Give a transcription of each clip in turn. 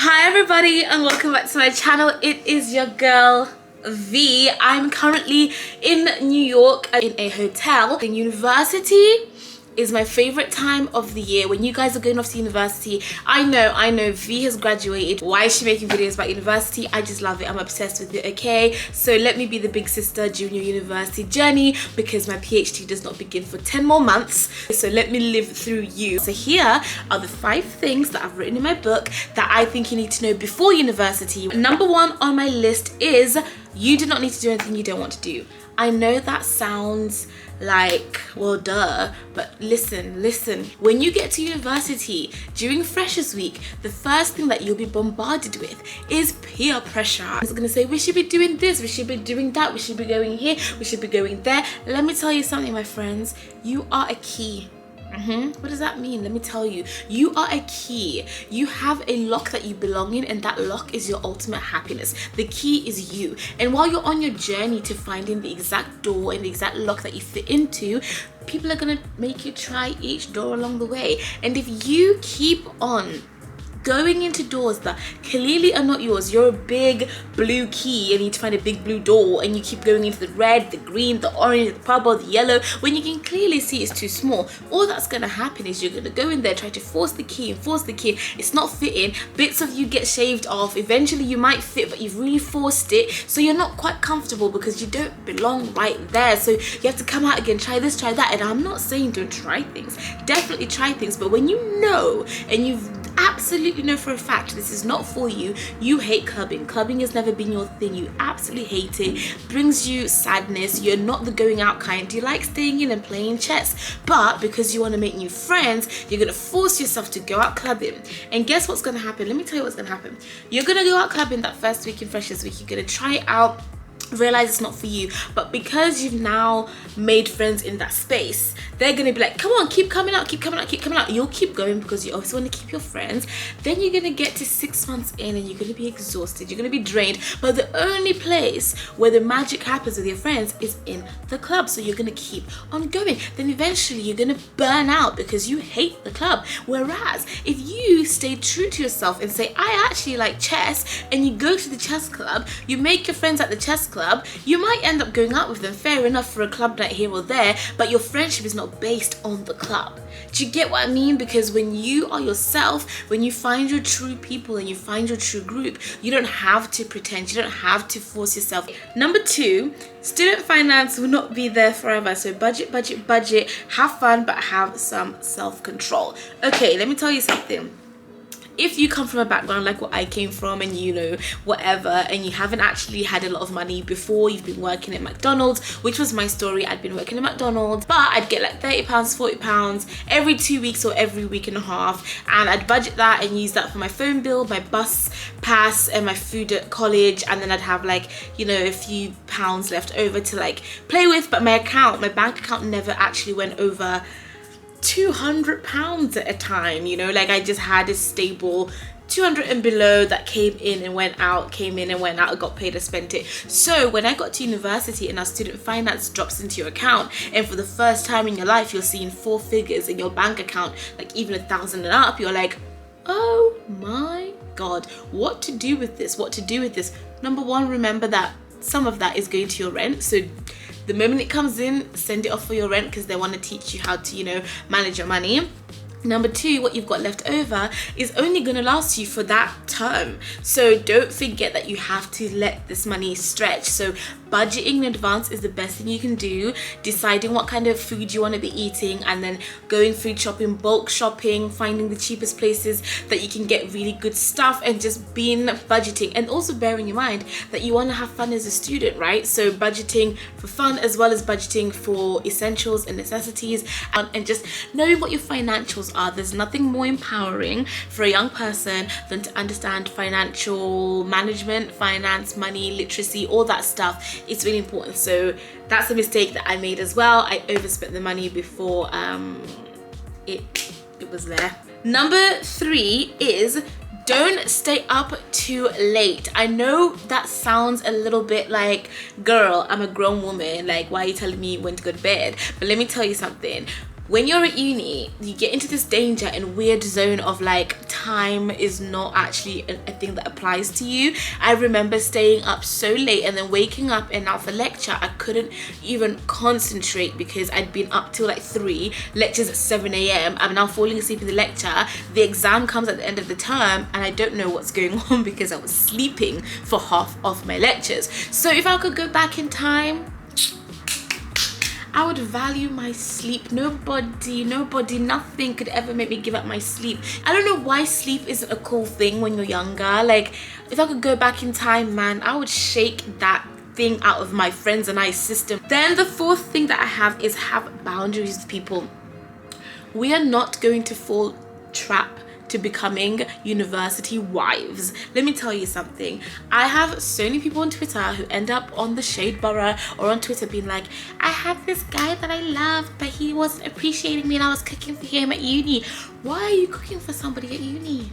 Hi everybody and welcome back to my channel. It is your girl V. I'm currently in New York in a hotel. The university is my favorite time of the year. When you guys are going off to university, I know V has graduated. Why is she making videos about university? I just love it. I'm obsessed with it. Okay, so let me be the big sister during your university journey, because my PhD does not begin for 10 more months, so let me live through you. So here are the 5 things that I've written in my book that I think you need to know before university. Number 1 on my list is you do not need to do anything you don't want to do. I know that sounds like, well, duh, but listen. When you get to university during Freshers Week, the first thing that you'll be bombarded with is peer pressure. It's gonna say, we should be doing this, we should be doing that, we should be going here, we should be going there. Let me tell you something, my friends. You are a key. What does that mean? Let me tell you. You are a key. You have a lock that you belong in, and that lock is your ultimate happiness. The key is you. And while you're on your journey to finding the exact door and the exact lock that you fit into, people are gonna make you try each door along the way. And if you keep on going into doors that clearly are not yours, you're a big blue key and you need to find a big blue door, and you keep going into the red, the green, the orange, the purple, the yellow, when you can clearly see it's too small, all that's gonna happen is you're gonna go in there, try to force the key, it's not fitting, bits of you get shaved off, eventually you might fit, but you've really forced it, so you're not quite comfortable because you don't belong right there. So you have to come out again, try this, try that. And I'm not saying don't try things, definitely try things, but when you know and you've absolutely know for a fact this is not for you, you hate clubbing has never been your thing, you absolutely hate it, brings you sadness, you're not the going out kind, you like staying in and playing chess, but because you want to make new friends, you're gonna force yourself to go out clubbing. And guess what's gonna happen? Let me tell you what's gonna happen. You're gonna go out clubbing that first week in Freshers Week, you're gonna try it out, realize it's not for you, but because you've now made friends in that space, they're gonna be like, come on, keep coming out. You'll keep going because you obviously want to keep your friends. Then you're gonna get to 6 months in and you're gonna be exhausted, you're gonna be drained, but the only place where the magic happens with your friends is in the club. So you're gonna keep on going, then eventually you're gonna burn out because you hate the club. Whereas if you stay true to yourself and say, I actually like chess, and you go to the chess club, you make your friends at the chess club, you might end up going out with them, fair enough, for a club night here or there, but your friendship is not based on the club. Do you get what I mean? Because when you are yourself, when you find your true people and you find your true group, you don't have to pretend, you don't have to force yourself. Number 2, student finance will not be there forever. So budget, have fun, but have some self-control. Okay, let me tell you something. If you come from a background like what I came from, and you know, whatever, and you haven't actually had a lot of money before, you've been working at McDonald's, which was my story. I'd been working at McDonald's, but I'd get like £30, £40 every 2 weeks or every week and a half, and I'd budget that and use that for my phone bill, my bus pass, and my food at college, and then I'd have like, you know, a few pounds left over to like play with. But my bank account never actually went over £200 at a time, you know, like I just had a stable 200 and below that came in and went out, I got paid, I spent it. So when I got to university and our student finance drops into your account, and for the first time in your life you're seeing 4 figures in your bank account, like even 1,000 and up, you're like, oh my god, what to do with this? Number 1, remember that some of that is going to your rent, so the moment it comes in, send it off for your rent, because they want to teach you how to, you know, manage your money. Number 2, what you've got left over is only going to last you for that term. So don't forget that you have to let this money stretch. So budgeting in advance is the best thing you can do. Deciding what kind of food you want to be eating, and then going food shopping, bulk shopping, finding the cheapest places that you can get really good stuff, and just being budgeting. And also bearing in mind that you want to have fun as a student, right? So budgeting for fun as well as budgeting for essentials and necessities, and just knowing what your financials are. There's nothing more empowering for a young person than to understand financial management, finance, money, literacy, all that stuff. It's really important. So that's a mistake that I made as well. I overspent the money before it was there. Number 3 is don't stay up too late. I know that sounds a little bit like, girl, I'm a grown woman, like why are you telling me when to go to bed? But let me tell you something. when you're at uni, you get into this danger and weird zone of like time is not actually a thing that applies to you. I remember staying up so late and then waking up, and now for lecture I couldn't even concentrate because I'd been up till like 3 lectures at 7 a.m. I'm now falling asleep in the lecture. The exam comes at the end of the term and I don't know what's going on because I was sleeping for half of my lectures. So if I could go back in time, I would value my sleep. Nobody, nothing could ever make me give up my sleep. I don't know why sleep isn't a cool thing when you're younger. Like, if I could go back in time, man, I would shake that thing out of my friends and I system. Then the fourth thing that I have is have boundaries with people. We are not going to fall trap to becoming university wives. Let me tell you something. I have so many people on Twitter who end up on the shade borough or on Twitter being like, I had this guy that I loved, but he wasn't appreciating me and I was cooking for him at uni. Why are you cooking for somebody at uni?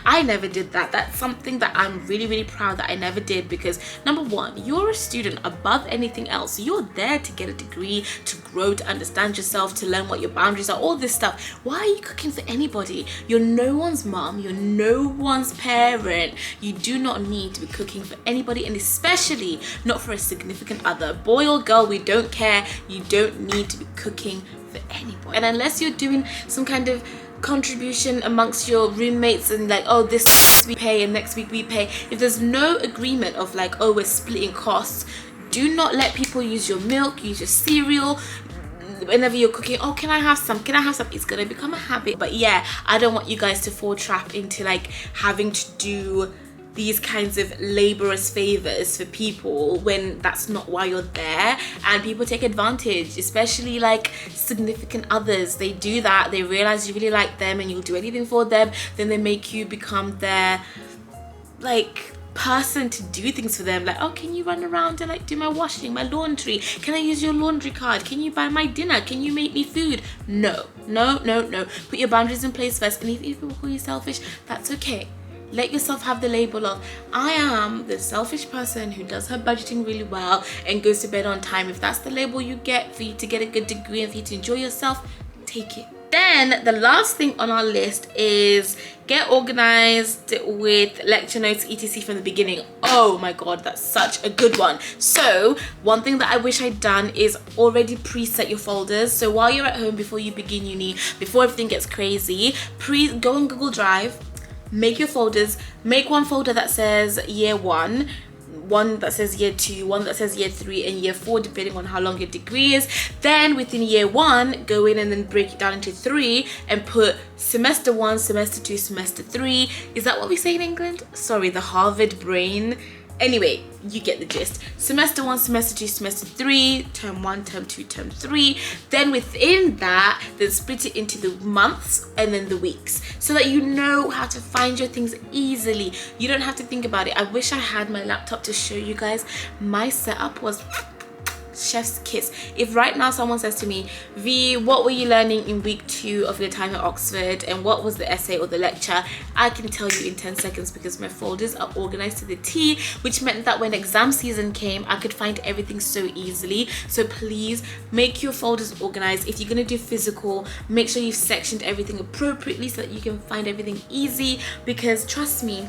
I never did that. That's something that I'm really proud that I never did, because number one, you're a student above anything else. You're there to get a degree, to grow, to understand yourself, to learn what your boundaries are, all this stuff. Why are you cooking for anybody? You're no one's mom, you're no one's parent. You do not need to be cooking for anybody, and especially not for a significant other. Boy or girl, we don't care. You don't need to be cooking for anybody. And unless you're doing some kind of contribution amongst your roommates and like, oh, this we pay and next week we pay, if there's no agreement of like, oh, we're splitting costs, do not let people use your milk, use your cereal whenever you're cooking. Oh, can I have some, it's gonna become a habit. But yeah, I don't want you guys to fall trap into like having to do these kinds of laborious favors for people when that's not why you're there. And people take advantage, especially like significant others. They do that, they realize you really like them and you'll do anything for them, then they make you become their like person to do things for them. Like, oh, can you run around and like do my washing, my laundry? Can I use your laundry card? Can you buy my dinner? Can you make me food? No. Put your boundaries in place first. And if people call you selfish, that's okay. Let yourself have the label of, I am the selfish person who does her budgeting really well and goes to bed on time. If that's the label you get for you to get a good degree and for you to enjoy yourself, take it. Then the last thing on our list is get organized with lecture notes, etc. from the beginning. Oh my god, that's such a good one. So one thing that I wish I'd done is already preset your folders. So while you're at home, before you begin uni, before everything gets crazy, go on Google Drive, make your folders. Make one folder that says year 1, one that says year 2, one that says year 3 and year 4, depending on how long your degree is. Then within year 1, go in and then break it down into 3 and put semester 1, semester 2, semester 3. Is that what we say in England? Sorry, the Harvard brain. Anyway, you get the gist. Semester 1, semester 2, semester 3, term 1, term 2, term 3. Then within that, then split it into the months and then the weeks, so that you know how to find your things easily. You don't have to think about it. I wish I had my laptop to show you guys. My setup was chef's kiss. If right now someone says to me, V, what were you learning in week 2 of your time at Oxford and what was the essay or the lecture, I can tell you in 10 seconds because my folders are organized to the T, which meant that when exam season came, I could find everything so easily. So please make your folders organized. If you're going to do physical, make sure you've sectioned everything appropriately so that you can find everything easy, because trust me,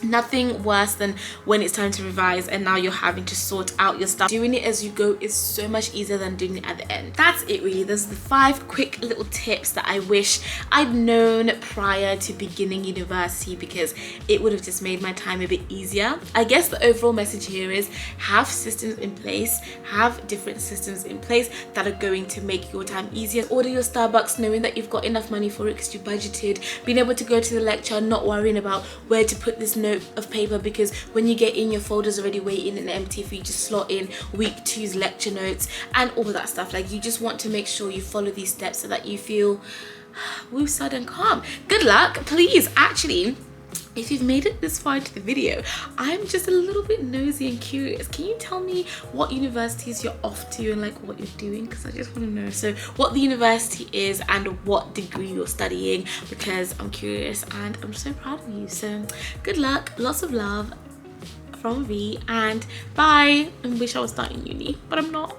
nothing worse than when it's time to revise and now you're having to sort out your stuff. Doing it as you go is so much easier than doing it at the end. That's it really. Those are the 5 quick little tips that I wish I'd known prior to beginning university, because it would have just made my time a bit easier. I guess the overall message here is have systems in place, have different systems in place that are going to make your time easier. Order your Starbucks knowing that you've got enough money for it because you budgeted, being able to go to the lecture, not worrying about where to put this note of paper, because when you get in, your folder's already waiting and empty for you to slot in week 2's lecture notes and all that stuff. Like, you just want to make sure you follow these steps so that you feel woosad and calm. Good luck. Please, actually, if you've made it this far into the video, I'm just a little bit nosy and curious. Can you tell me what universities you're off to and like what you're doing? Because I just want to know. So what the university is and what degree you're studying, because I'm curious and I'm so proud of you. So good luck, lots of love from V, and bye. I wish I was starting uni, but I'm not.